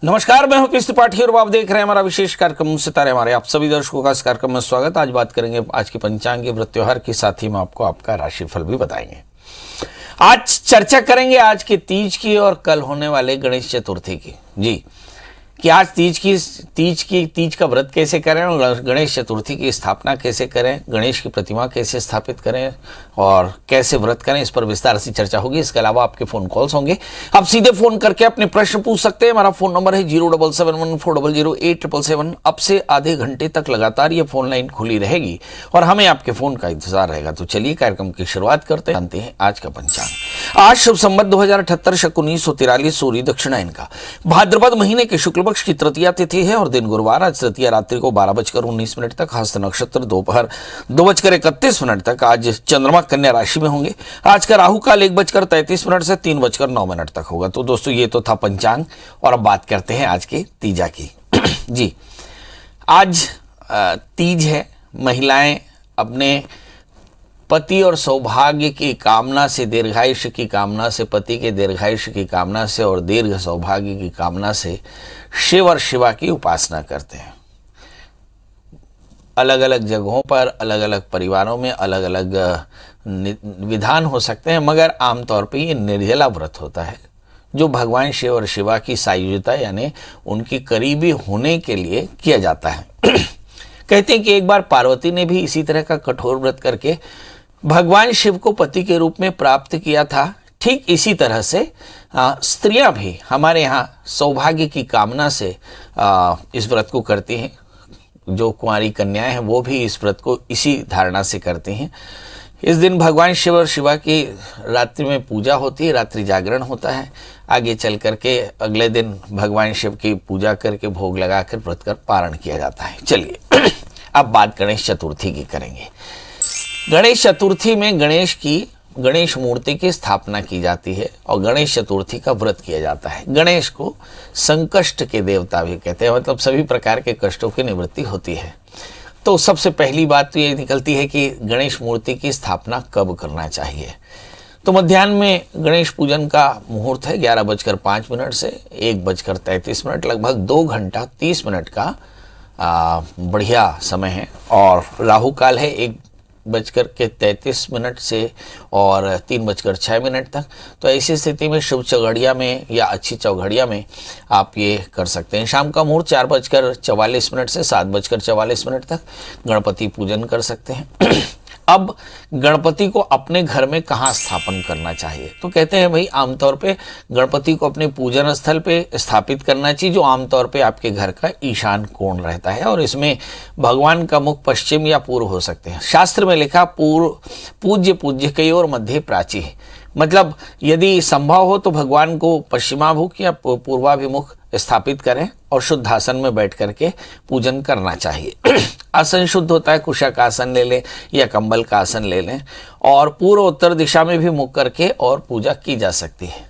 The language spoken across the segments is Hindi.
नमस्कार, मैं हूं पीयूष त्रिपाठी और आप देख रहे हैं हमारा विशेष कार्यक्रम सितारे हमारे। आप सभी दर्शकों का इस कार्यक्रम में स्वागत। आज बात करेंगे आज के पंचांग व्रत त्योहार के साथ ही में आपको आपका राशिफल भी बताएंगे। आज चर्चा करेंगे आज के तीज की और कल होने वाले गणेश चतुर्थी की। जी, कि आज तीज का व्रत कैसे करें और गणेश चतुर्थी की स्थापना कैसे करें, गणेश की प्रतिमा कैसे स्थापित करें और कैसे व्रत करें, इस पर विस्तार से चर्चा होगी। इसके अलावा आपके फोन कॉल्स होंगे, आप सीधे फोन करके अपने प्रश्न पूछ सकते हैं। हमारा फोन नंबर है 07714008777। अब से आधे घंटे तक लगातार ये फोन लाइन खुली रहेगी और हमें आपके फोन का इंतजार रहेगा। तो चलिए कार्यक्रम की शुरुआत करते हैं। जानते हैं आज का पंचांग। आज शुभ संवत 2078 शक 1943 सूर्य दक्षिणायन का भाद्रपद महीने के शुक्ल पक्ष की तृतीया तिथि है और दिन गुरुवार। आज तृतीया रात्रि को 12:19 तक, हस्त नक्षत्र दोपहर 2:31 तक। आज चंद्रमा कन्या राशि में होंगे। आज का राहु काल 1:33 से 3:09 तक होगा। तो दोस्तों ये तो था पंचांग और अब बात करते हैं आज के तीजा की। जी, आज तीज है। महिलाएं अपने पति और सौभाग्य की कामना से, दीर्घायुष्य की कामना से, पति के दीर्घायुष्य की कामना से और दीर्घ सौभाग्य की कामना से शिव और शिवा की उपासना करते हैं। अलग अलग जगहों पर, अलग अलग परिवारों में अलग अलग विधान हो सकते हैं, मगर आमतौर पे ये निर्जला व्रत होता है जो भगवान शिव और शिवा की सायुज्यता यानी उनकी करीबी होने के लिए किया जाता है। कहते हैं कि एक बार पार्वती ने भी इसी तरह का कठोर व्रत करके भगवान शिव को पति के रूप में प्राप्त किया था। ठीक इसी तरह से स्त्रियां भी हमारे यहाँ सौभाग्य की कामना से इस व्रत को करती हैं। जो कुंवारी कन्याएं हैं वो भी इस व्रत को इसी धारणा से करती हैं। इस दिन भगवान शिव और शिवा की रात्रि में पूजा होती है, रात्रि जागरण होता है। आगे चल करके अगले दिन भगवान शिव की पूजा करके भोग लगाकर व्रत कर पारण किया जाता है। चलिए अब बात गणेश चतुर्थी की करेंगे। गणेश चतुर्थी में गणेश मूर्ति की स्थापना की जाती है और गणेश चतुर्थी का व्रत किया जाता है। गणेश को संकष्ट के देवता भी कहते हैं, मतलब सभी प्रकार के कष्टों की निवृत्ति होती है। तो सबसे पहली बात तो ये निकलती है कि गणेश मूर्ति की स्थापना कब करना चाहिए। तो मध्याह्न में गणेश पूजन का मुहूर्त है 11:05 से 1:33, लगभग 2 घंटा 30 मिनट का बढ़िया समय है। और राहु काल है 1:33 से और 3:06 तक। तो ऐसी स्थिति में शुभ चौघड़िया में या अच्छी चौघड़िया में आप ये कर सकते हैं। शाम का मुहूर्त 4:44 से 7:44 तक गणपति पूजन कर सकते हैं। अब गणपति को अपने घर में कहाँ स्थापन करना चाहिए, तो कहते हैं भाई आमतौर पे गणपति को अपने पूजन स्थल पे स्थापित करना चाहिए, जो आमतौर पे आपके घर का ईशान कोण रहता है। और इसमें भगवान का मुख पश्चिम या पूर्व हो सकते हैं। शास्त्र में लिखा पूज्य कई और मध्य प्राची, मतलब यदि संभव हो तो भगवान को पश्चिमाभिमुख या पूर्वाभिमुख स्थापित करें और शुद्ध आसन में बैठ करके पूजन करना चाहिए। आसन शुद्ध होता है, कुशा का आसन ले लें या कंबल का आसन ले लें और पूर्व उत्तर दिशा में भी मुख करके और पूजा की जा सकती है।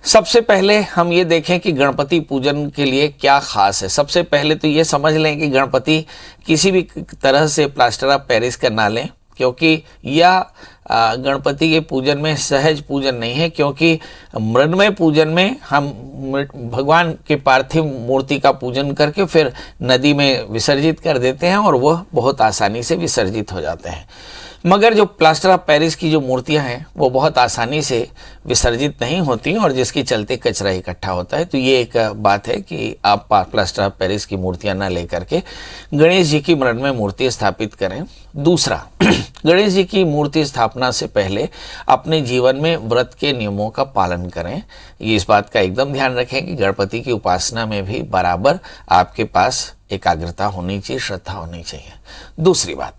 सबसे पहले हम ये देखें कि गणपति पूजन के लिए क्या खास है। सबसे पहले तो ये समझ लें कि गणपति किसी भी तरह से प्लास्टर ऑफ पेरिस का ना लें, क्योंकि यह गणपति के पूजन में सहज पूजन नहीं है। क्योंकि मृण्मय पूजन में हम भगवान के पार्थिव मूर्ति का पूजन करके फिर नदी में विसर्जित कर देते हैं और वह बहुत आसानी से विसर्जित हो जाते हैं। मगर जो प्लास्टर ऑफ पेरिस की जो मूर्तियां हैं वो बहुत आसानी से विसर्जित नहीं होती और जिसके चलते कचरा इकट्ठा होता है। तो ये एक बात है कि आप प्लास्टर ऑफ पेरिस की मूर्तियां ना लेकर के गणेश जी की मृण्मय मूर्ति स्थापित करें। दूसरा, गणेश जी की मूर्ति स्थापना से पहले अपने जीवन में व्रत के नियमों का पालन करें। ये इस बात का एकदम ध्यान रखें कि गणपति की उपासना में भी बराबर आपके पास एकाग्रता होनी चाहिए, श्रद्धा होनी चाहिए। दूसरी बात,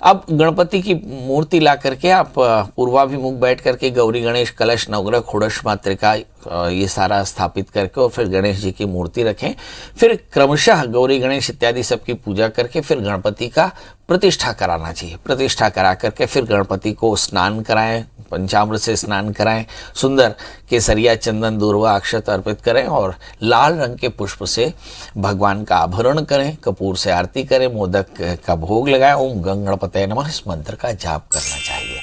अब गणपति की मूर्ति ला करके आप पूर्वाभिमुख बैठ करके गौरी गणेश कलश नवग्रह खोड़श मातृका ये सारा स्थापित करके और फिर गणेश जी की मूर्ति रखें। फिर क्रमशः गौरी गणेश इत्यादि सबकी पूजा करके फिर गणपति का प्रतिष्ठा कराना चाहिए। प्रतिष्ठा करा करके फिर गणपति को स्नान कराएं, पंचामृत से स्नान कराएं, सुंदर केसरिया चंदन दूर्वा अक्षत अर्पित करें और लाल रंग के पुष्प से भगवान का आभरण करें, कपूर से आरती करें, मोदक का भोग लगाएं, ओम गंग गणपतये नमः इस मंत्र का जाप करना चाहिए।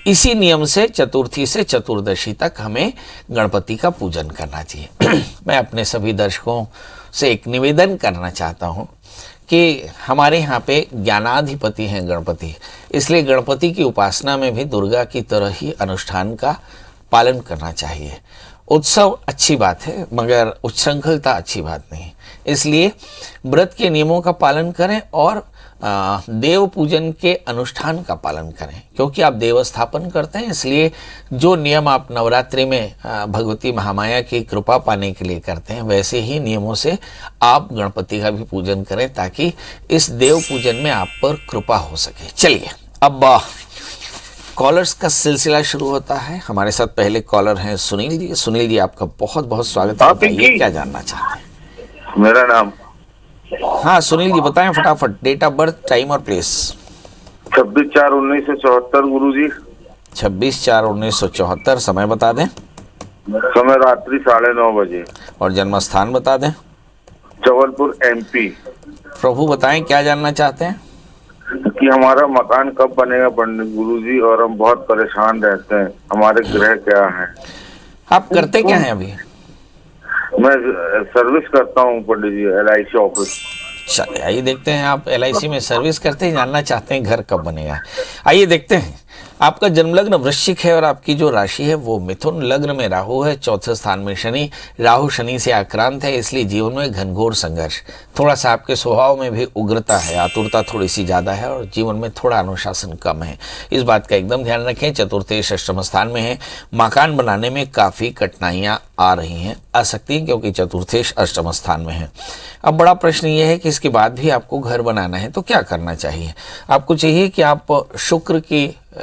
इसी नियम से चतुर्थी से चतुर्दशी तक हमें गणपति का पूजन करना चाहिए। मैं अपने सभी दर्शकों से एक निवेदन करना चाहता हूँ कि हमारे यहाँ पे ज्ञानाधिपति हैं गणपति, इसलिए गणपति की उपासना में भी दुर्गा की तरह ही अनुष्ठान का पालन करना चाहिए। उत्सव अच्छी बात है मगर उच्छृंखलता अच्छी बात नहीं, इसलिए व्रत के नियमों का पालन करें और देव पूजन के अनुष्ठान का पालन करें, क्योंकि आप देव स्थापन करते हैं, इसलिए जो नियम आप नवरात्रि में भगवती महामाया की कृपा पाने के लिए करते हैं वैसे ही नियमों से आप गणपति का भी पूजन करें ताकि इस देव पूजन में आप पर कृपा हो सके। चलिए अब कॉलर्स का सिलसिला शुरू होता है। हमारे साथ पहले कॉलर हैं सुनील जी। सुनील जी आपका बहुत बहुत स्वागत है, बताइए क्या जानना चाहते हैं। मेरा नाम, हाँ सुनील जी बताएं फटाफट, डेट ऑफ बर्थ, टाइम और प्लेस। 26/4/1974 गुरु जी। 26/4/1974, समय बता दें। समय रात्रि 9:30 बजे। और जन्म स्थान बता दें। जबलपुर MP। प्रभु बताएं क्या जानना चाहते हैं। कि हमारा मकान कब बनेगा पंडित गुरु जी, और हम बहुत परेशान रहते हैं, हमारे ग्रह क्या है। आप करते क्या हैं अभी। मैं सर्विस करता हूँ पंडित जी, LIC ऑफिस। चलिए आइए देखते हैं, आप LIC में सर्विस करते हैं, जानना चाहते हैं घर कब बनेगा। आइए देखते हैं, आपका जन्म लग्न वृश्चिक है और आपकी जो राशि है वो मिथुन, लग्न में राहु है, चौथे स्थान में शनि, राहु शनि से आक्रांत है, इसलिए जीवन में घनघोर संघर्ष, थोड़ा सा आपके स्वभाव में भी उग्रता है, आतुरता थोड़ी सी ज़्यादा है और जीवन में थोड़ा अनुशासन कम है, इस बात का एकदम ध्यान रखें। चतुर्थेश अष्टम स्थान में है, मकान बनाने में काफ़ी कठिनाइयाँ आ रही हैं, आ सकती हैं क्योंकि चतुर्थेश अष्टम स्थान में है। अब बड़ा प्रश्न ये है कि इसके बाद भी आपको घर बनाना है तो क्या करना चाहिए। आपको चाहिए कि आप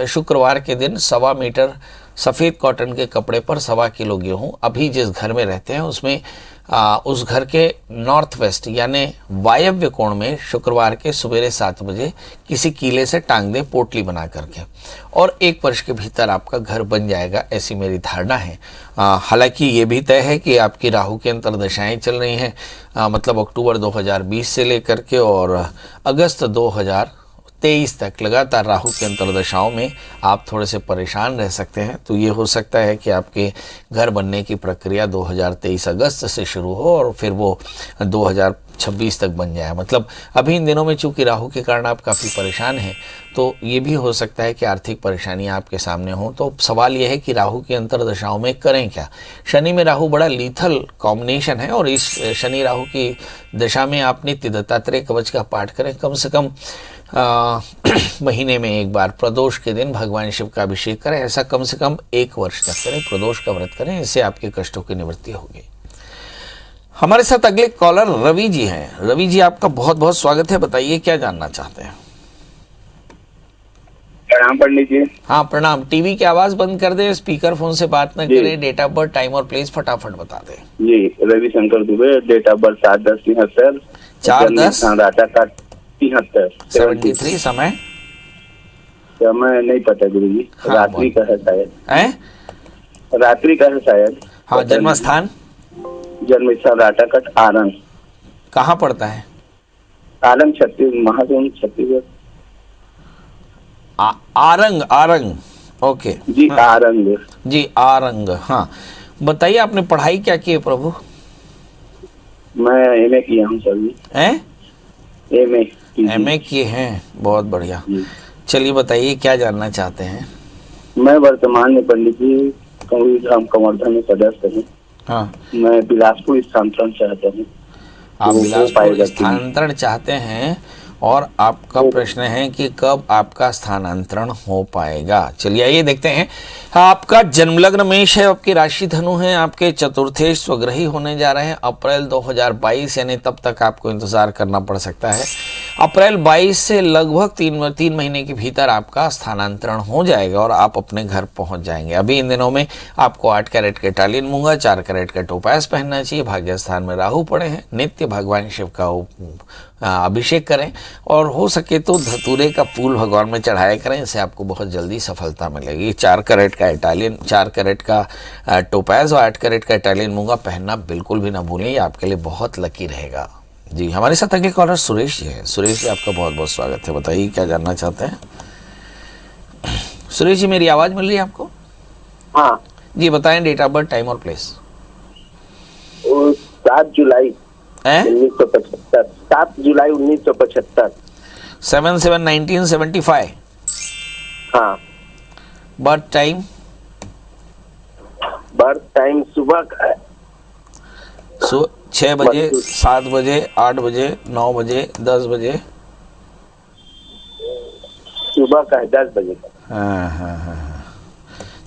शुक्रवार के दिन 1.25 मीटर सफ़ेद कॉटन के कपड़े पर 1.25 किलो गेहूँ, अभी जिस घर में रहते हैं उसमें उस घर के नॉर्थ वेस्ट यानी वायव्य कोण में शुक्रवार के सवेरे 7 बजे किसी कीले से टांग दें पोटली बना करके, और 1 वर्ष के भीतर आपका घर बन जाएगा, ऐसी मेरी धारणा है। हालांकि ये भी तय है कि आपकी राहु की अंतर्दशाएं चल रही हैं, मतलब अक्टूबर 2020 से लेकर के और अगस्त 2023 तक लगातार राहु की अंतर्दशाओं में आप थोड़े से परेशान रह सकते हैं। तो ये हो सकता है कि आपके घर बनने की प्रक्रिया 2023 अगस्त से शुरू हो और फिर वो 2026 तक बन जाए। मतलब अभी इन दिनों में चूंकि राहु के कारण आप काफ़ी परेशान हैं, तो ये भी हो सकता है कि आर्थिक परेशानियां आपके सामने हों। तो सवाल यह है कि राहु की अंतर्दशाओं में करें क्या। शनि में राहु बड़ा लीथल कॉम्बिनेशन है और इस शनि राहु की दशा में आप नित्य दत्तात्रेय कवच का पाठ करें, कम से कम महीने में एक बार, प्रदोष के दिन भगवान शिव का अभिषेक करें, ऐसा कम से कम 1 वर्ष तक करें, प्रदोष का व्रत करें, इससे आपके कष्टों की निवृत्ति होगी। हमारे साथ अगले कॉलर रवि जी हैं। रवि जी आपका बहुत बहुत स्वागत है, बताइए क्या जानना चाहते हैं। प्रणाम पंडित जी। हाँ प्रणाम। टीवी की आवाज बंद कर दें, स्पीकर फोन से बात न करें, डेट ऑफ बर्थ, टाइम और प्लेस फटाफट बता दें। जी Ravishankar Dubey, date of birth 7/10/73, 4/10/73, समय समय नहीं पता गुरु जी। हाँ, रात्रि का है शायद। रात्रि का है शायद। हाँ, जन्म स्थान जन्म स्थान राटाकट आरंग। कहाँ पड़ता है। आरंग छत्तीसगढ़। आरंग, आरंग, ओके जी। हाँ। आरंग जी आरंग। हाँ बताइए, आपने पढ़ाई क्या की है प्रभु। मैं MA किया हूँ सर जी। MA किए हैं, बहुत बढ़िया। चलिए बताइए क्या जानना चाहते हैं। मैं वर्तमान में पंडित जी धाम कवर्धा में सदस्य हूँ। हाँ, मैं बिलासपुर स्थानांतरण चाहता हूँ। आप बिलासपुर स्थानांतरण चाहते हैं और आपका प्रश्न है कि कब आपका स्थानांतरण हो पाएगा। चलिए आइए देखते हैं। आपका जन्म लग्न मेष है, आपकी राशि धनु है, आपके चतुर्थेश स्वग्रही होने जा रहे हैं अप्रैल 2022, यानी तब तक आपको इंतजार करना पड़ सकता है। अप्रैल 22 से लगभग 3 महीने के भीतर आपका स्थानांतरण हो जाएगा और आप अपने घर पहुंच जाएंगे। अभी इन दिनों में आपको 8 कैरेट के टालिन मूंगा, 4 कैरेट का टोपास पहनना चाहिए। भाग्य स्थान में राहु पड़े हैं, नित्य भगवान शिव का अभिषेक करें और हो सके तो धतूरे का फूल भगवान में चढ़ाया करें, इससे आपको बहुत जल्दी सफलता मिलेगी। 4 कैरेट का इटालियन, 4 कैरेट का टोपाज और 8 कैरेट का इटालियन मूंगा पहनना बिल्कुल भी ना भूलें, ये आपके लिए बहुत लकी रहेगा। जी हमारे साथ अगले कॉलर सुरेश जी हैं। सुरेश जी आपका बहुत बहुत स्वागत है, बताइए क्या जानना चाहते हैं। सुरेश जी, मेरी आवाज मिल रही है आपको? हाँ, जी बताएं, डेट ऑफ बर्थ, टाइम और प्लेस। 7 जुलाई हैं? 1975। 7 जुलाई 1975। 7/7/1975। हाँ, बर्थ टाइम? बर्थ टाइम सुबह का है। 6 बजे, 7 बजे, 8 बजे, 9 बजे, 10 बजे? सुबह का है, 10 बजे का। हाँ।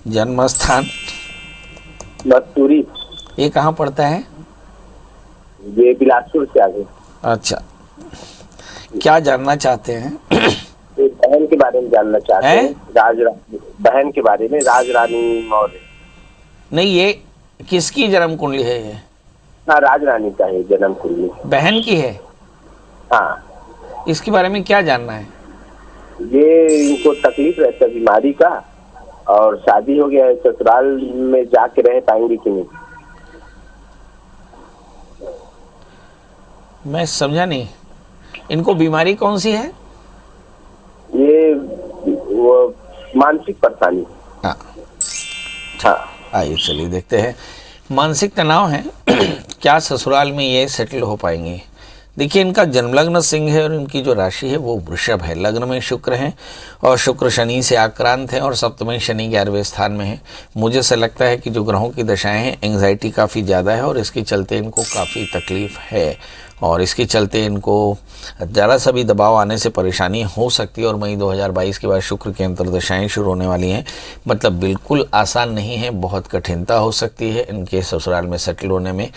जन्म स्थान? मस्तूरी, ये कहाँ पड़ता है? ये बिलासपुर से आगे। अच्छा, क्या जानना चाहते हैं? एक बहन के बारे में जानना चाहते हैं। बहन के बारे में, राज रानी मौर्य। नहीं, ये किसकी जन्म कुंडली है ये? हाँ, राज रानी का है जन्म कुंडली। बहन की है? हाँ, इसके बारे में क्या जानना है? ये इनको तकलीफ रहता है बीमारी का, और शादी हो गया है, ससुराल में जाके रह पाएंगे कि नहीं। मैं समझा नहीं, इनको बीमारी कौन सी है? ये वो मानसिक परेशानी। हाँ, हाँ, आइए चलिए देखते हैं। मानसिक तनाव है क्या ससुराल में ये सेटल हो पाएंगे? देखिए, इनका जन्म लग्न सिंह है और इनकी जो राशि है वो वृषभ है। लग्न में शुक्र है और शुक्र शनि से आक्रांत है और सप्तमी शनि 11वें स्थान में है। मुझे से लगता है कि जो ग्रहों की दशाएं हैं, एंग्जाइटी काफ़ी ज़्यादा है और इसके चलते इनको काफ़ी तकलीफ है और इसके चलते इनको ज़रा सा भी दबाव आने से परेशानी हो सकती है। और मई 2022 के बाद शुक्र की अंतर्दशाएं शुरू होने वाली हैं, मतलब बिल्कुल आसान नहीं है, बहुत कठिनता हो सकती है इनके ससुराल में सेटल होने में।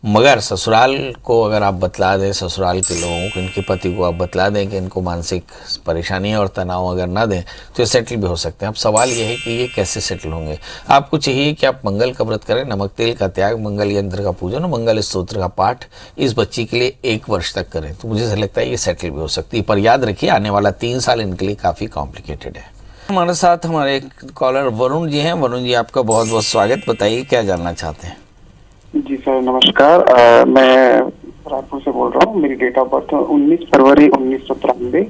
मगर ससुराल को अगर आप बतला दें, ससुराल के लोगों को, इनके पति को आप बतला दें कि इनको मानसिक परेशानी और तनाव अगर ना दें तो ये सेटल भी हो सकते हैं। अब सवाल ये है कि ये कैसे सेटल होंगे। आपको चाहिए कि आप मंगल का व्रत करें, नमक तेल का त्याग, मंगल यंत्र का पूजन और मंगल स्तोत्र का पाठ इस बच्ची के लिए 1 वर्ष तक करें, तो मुझे ऐसा लगता है ये सेटल भी हो सकती है। पर याद रखिए, आने वाला 3 साल इनके लिए काफ़ी कॉम्प्लिकेटेड है। हमारे साथ हमारे एक कॉलर वरुण जी हैं। वरुण जी, आपका बहुत बहुत स्वागत। बताइए क्या जानना चाहते हैं? जी सर, नमस्कार। मैं रायपुर से बोल रहा हूँ। मेरी डेट ऑफ बर्थ 19 फरवरी 1993।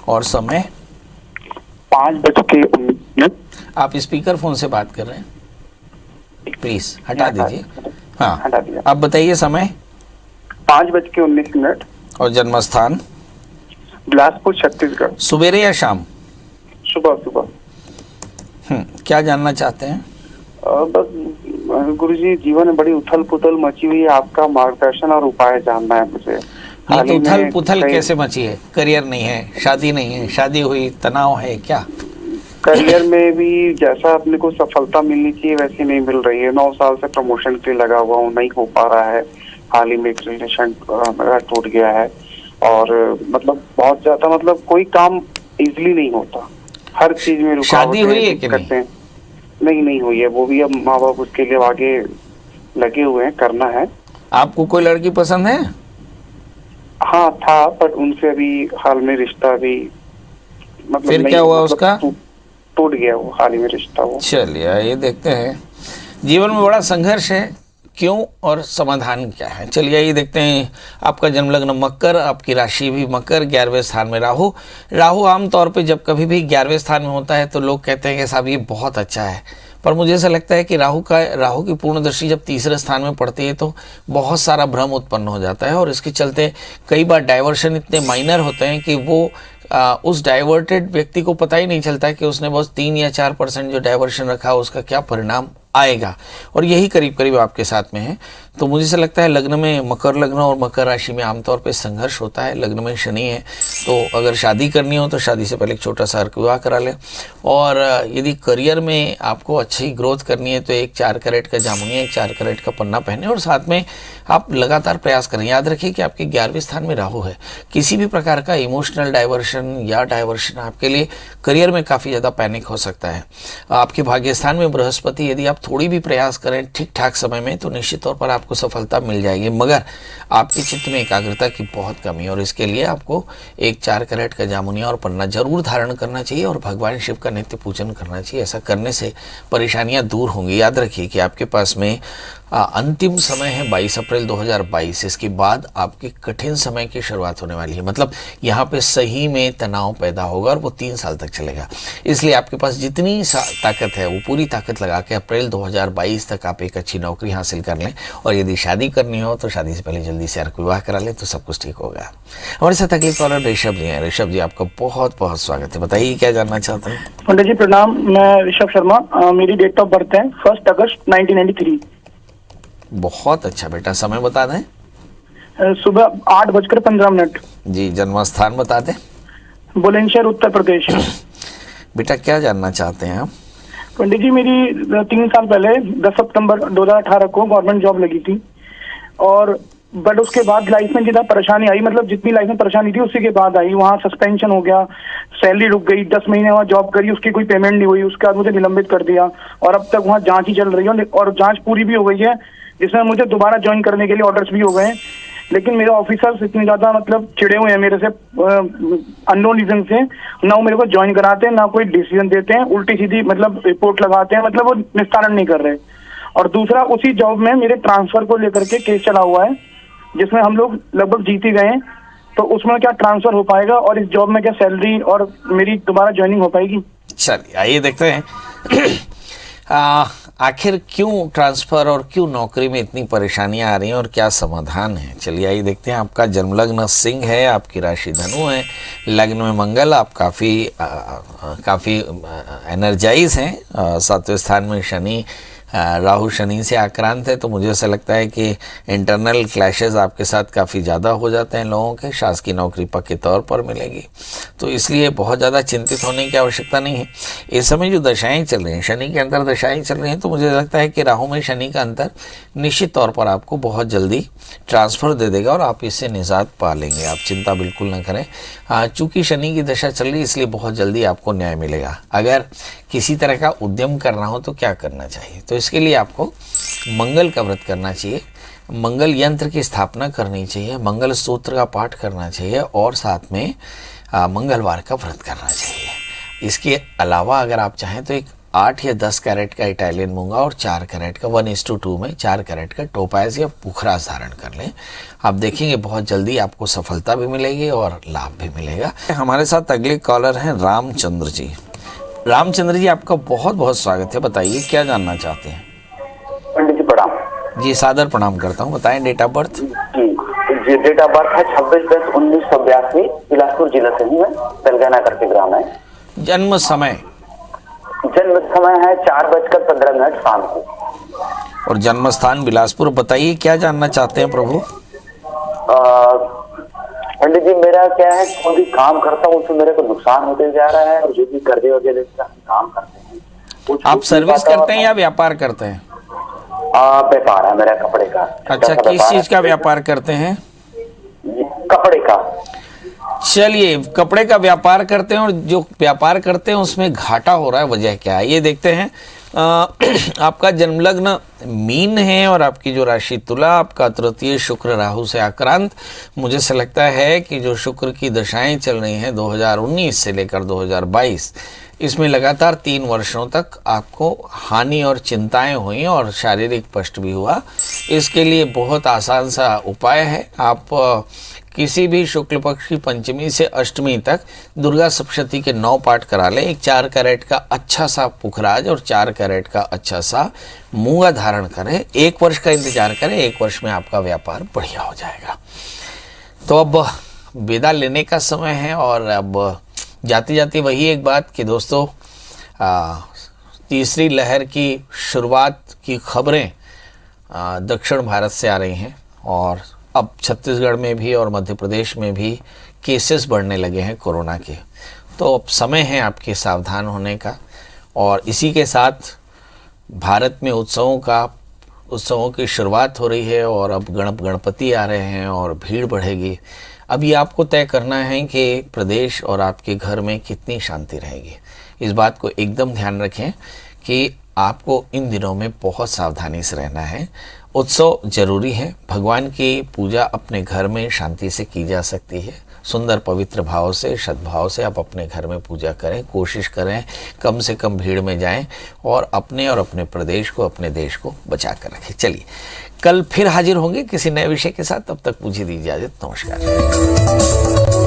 और समय? 5:19। आप स्पीकर फोन से बात कर रहे हैं, प्लीज हटा दीजिए। हाँ, हटा दिया। आप बताइए समय। 5:19। और जन्म स्थान? बिलासपुर, छत्तीसगढ़। सुबेरे या शाम? सुबह। क्या जानना चाहते हैं? बस गुरुजी, जीवन में बड़ी उथल पुथल मची हुई है, आपका मार्गदर्शन और उपाय जानना है मुझे। नहीं तो उथल पुथल कैसे मची है? करियर नहीं है, शादी नहीं है, शादी हुई, तनाव है क्या? करियर में भी जैसा अपने को सफलता मिलनी चाहिए वैसी नहीं मिल रही है। 9 साल से प्रमोशन के लिए लगा हुआ हूँ, नहीं हो पा रहा है। हाल ही में एक रिलेशन मेरा टूट गया है और मतलब बहुत ज्यादा, मतलब कोई काम इजीली नहीं होता, हर चीज में शादी हुई है कि नहीं? नहीं हुई है। वो भी अब माँ बाप उसके लिए आगे लगे हुए हैं, करना है। आपको कोई लड़की पसंद है? हाँ था, पर उनसे अभी हाल में रिश्ता भी मतलब फिर क्या हुआ उसका? टूट गया वो, हाल ही में रिश्ता वो। चलिए ये देखते हैं। जीवन में बड़ा संघर्ष है, क्यों और समाधान क्या है? चलिए ये देखते हैं। आपका जन्म लग्न मकर, आपकी राशि भी मकर, 11वें स्थान में राहु। राहु आमतौर पे जब कभी भी 11वें स्थान में होता है तो लोग कहते हैं कि साहब ये बहुत अच्छा है, पर मुझे ऐसा लगता है कि राहु की पूर्ण दृष्टि जब तीसरे स्थान में पड़ती है तो बहुत सारा भ्रम उत्पन्न हो जाता है और इसके चलते कई बार डाइवर्शन इतने माइनर होते हैं कि वो उस डाइवर्टेड व्यक्ति को पता ही नहीं चलता कि उसने बस 3 या 4% जो डाइवर्शन रखा उसका क्या परिणाम आएगा। और यही करीब करीब आपके साथ में है। तो मुझे ऐसा लगता है लग्न में मकर लग्न और मकर राशि में आमतौर पे संघर्ष होता है। लग्न में शनि है, तो अगर शादी करनी हो तो शादी से पहले एक छोटा सा अर्क विवाह करा लें। और यदि करियर में आपको अच्छी ग्रोथ करनी है तो एक 4 कैरेट का जामुनिया, एक 4 कैरेट का पन्ना पहने और साथ में आप लगातार प्रयास करें। याद रखिए कि आपके 11वें स्थान में राहु है। किसी भी प्रकार का इमोशनल डाइवर्शन या डाइवर्शन आपके लिए करियर में काफ़ी ज़्यादा पैनिक हो सकता है। आपके भाग्य स्थान में बृहस्पति, यदि आप थोड़ी भी प्रयास करें ठीक ठाक समय में तो निश्चित तौर पर आपको आपको सफलता मिल जाएगी, मगर आपके चित्त में एकाग्रता की बहुत कमी है और इसके लिए आपको एक 4 कैरेट का जामुनिया और पन्ना जरूर धारण करना चाहिए और भगवान शिव का नित्य पूजन करना चाहिए। ऐसा करने से परेशानियां दूर होंगी। याद रखिए कि आपके पास में अंतिम समय है 22 अप्रैल 2022। इसके बाद आपके कठिन समय की शुरुआत होने वाली है, मतलब यहाँ पे सही में तनाव पैदा होगा और वो 3 साल तक चलेगा। इसलिए आपके पास जितनी ताकत है वो पूरी ताकत लगा के अप्रैल 2022 तक आप एक अच्छी नौकरी हासिल कर लें और यदि शादी करनी हो तो शादी से पहले जल्दी से विवाह करा लें तो सब कुछ ठीक होगा। हमारे साथ अगले कॉलर ऋषभ जी हैं। ऋषभ जी, आपका बहुत बहुत स्वागत है। बताइए क्या जानना चाहते हैं। पंडित जी प्रणाम, मैं ऋषभ शर्मा। मेरी डेट ऑफ बर्थ है 1 अगस्त 1993। बहुत अच्छा बेटा, समय बता दें। सुबह 8:15। जी, जन्म स्थान बता दें। बुलंदशहर, उत्तर प्रदेश। बेटा क्या जानना चाहते हैं आप। पंडित जी, मेरी 3 साल पहले 10 सितंबर 2018 को गवर्नमेंट जॉब लगी थी और बट उसके बाद लाइफ में जितना परेशानी आई, मतलब जितनी लाइफ में परेशानी थी उसी के बाद आई। वहाँ सस्पेंशन हो गया, सैलरी रुक गई, 10 महीने वहाँ जॉब करी, उसकी कोई पेमेंट नहीं हुई, उसके बाद मुझे निलंबित कर दिया और अब तक वहाँ जांच ही चल रही है और जांच पूरी भी हो गई है, जिसमें मुझे दोबारा ज्वाइन करने के लिए ऑर्डर्स भी हो गए हैं। लेकिन मेरे ऑफिसर्स इतने ज्यादा मतलब चिड़े हुए हैं मेरे से अननोन रीजन से, ना वो मेरे को ज्वाइन कराते हैं ना कोई डिसीजन देते हैं, उल्टी सीधी मतलब रिपोर्ट लगाते हैं, मतलब वो निस्तारण नहीं कर रहे। और दूसरा, उसी जॉब में मेरे ट्रांसफर को लेकर के केस चला हुआ है जिसमें हम लोग लगभग जीत ही गए हैं। तो उसमें क्या ट्रांसफर हो पाएगा और इस जॉब में क्या सैलरी और मेरी दोबारा ज्वाइनिंग हो पाएगी। चलिए आइए देखते हैं आखिर क्यों ट्रांसफर और क्यों नौकरी में इतनी परेशानियां आ रही हैं और क्या समाधान है। चलिए आइए देखते हैं। आपका जन्म लग्न सिंह है, आपकी राशि धनु है, लग्न में मंगल, आप काफ़ी एनर्जाइज हैं। 7वें स्थान में शनि, राहु शनि से आक्रांत है, तो मुझे ऐसा लगता है कि इंटरनल क्लैशेस आपके साथ काफ़ी ज़्यादा हो जाते हैं लोगों के। शासकीय नौकरी पक्के तौर पर मिलेगी, तो इसलिए बहुत ज़्यादा चिंतित होने की आवश्यकता नहीं है। इस समय जो दशाएं चल रही हैं, शनि के अंतर दशाएं चल रही हैं, तो मुझे लगता है कि राहु में शनि का अंतर निश्चित तौर पर आपको बहुत जल्दी ट्रांसफ़र दे देगा और आप इससे निजात पा लेंगे। आप चिंता बिल्कुल न करें। चूँकि शनि की दशा चल रही है इसलिए बहुत जल्दी आपको न्याय मिलेगा। अगर किसी तरह का उद्यम करना हो तो क्या करना चाहिए, तो इसके लिए आपको मंगल का व्रत करना चाहिए, मंगल यंत्र की स्थापना करनी चाहिए, मंगल सूत्र का पाठ करना चाहिए और साथ में मंगलवार का व्रत करना चाहिए। इसके अलावा अगर आप चाहें तो एक 8 या 10 कैरेट का इटालियन मूंगा और 4 कैरेट का 1:2 में 4 कैरेट का टोपाज या पुखराज धारण कर लें। आप देखेंगे बहुत जल्दी आपको सफलता भी मिलेगी और लाभ भी मिलेगा। हमारे साथ अगले कॉलर हैं रामचंद्र जी। रामचंद्र जी, आपका बहुत बहुत स्वागत है। बताइए क्या जानना चाहते हैं। पंडित जी प्रणाम। जी सादर प्रणाम करता हूँ। बताएं डेट ऑफ बर्थ। जी डेट ऑफ बर्थ है 26/10/1982, बिलासपुर जिला से हूँ मैं, तेलंगाना करके ग्राम है। जन्म समय है 4:15 शाम को और जन्म स्थान बिलासपुर। बताइए क्या जानना चाहते हैं प्रभु। पंडित जी, मेरा क्या है, कोई भी काम करता हूँ उसमें मेरे को नुकसान होते जा रहा है और जो भी कर्जे वगैरह का काम करते हैं। आप सर्विस करते हैं या व्यापार करते हैं। व्यापार है मेरा, कपड़े का। अच्छा, किस चीज का व्यापार करते हैं। कपड़े का। चलिए, कपड़े का व्यापार करते हैं और जो व्यापार करते हैं उसमें घाटा हो रहा है, वजह क्या है ये देखते हैं। आपका जन्म लग्न मीन है और आपकी जो राशि तुला, आपका तृतीय शुक्र राहु से आक्रांत। मुझे से लगता है कि जो शुक्र की दशाएं चल रही हैं 2019 से लेकर 2022, इसमें लगातार 3 वर्षों तक आपको हानि और चिंताएं हुई और शारीरिक कष्ट भी हुआ। इसके लिए बहुत आसान सा उपाय है। आप किसी भी शुक्ल पक्ष की पंचमी से अष्टमी तक दुर्गा सप्तशती के 9 पाठ करा लें। एक 4 कैरेट का अच्छा सा पुखराज और 4 कैरेट का अच्छा सा मूंगा धारण करें। 1 वर्ष का इंतजार करें, 1 वर्ष में आपका व्यापार बढ़िया हो जाएगा। तो अब विदा लेने का समय है और अब जाती जाती वही एक बात कि दोस्तों, तीसरी लहर की शुरुआत की खबरें दक्षिण भारत से आ रही हैं और अब छत्तीसगढ़ में भी और मध्य प्रदेश में भी केसेस बढ़ने लगे हैं कोरोना के। तो अब समय है आपके सावधान होने का। और इसी के साथ भारत में उत्सवों की शुरुआत हो रही है और अब गणपति आ रहे हैं और भीड़ बढ़ेगी। अब ये आपको तय करना है कि प्रदेश और आपके घर में कितनी शांति रहेगी। इस बात को एकदम ध्यान रखें कि आपको इन दिनों में बहुत सावधानी से रहना है। उत्सव जरूरी है, भगवान की पूजा अपने घर में शांति से की जा सकती है। सुंदर पवित्र भाव से, सद्भाव से आप अपने घर में पूजा करें, कोशिश करें कम से कम भीड़ में जाएं और अपने प्रदेश को, अपने देश को बचा कर रखें। चलिए, कल फिर हाजिर होंगे किसी नए विषय के साथ, तब तक मुझे दीजिए इजाजत। नमस्कार।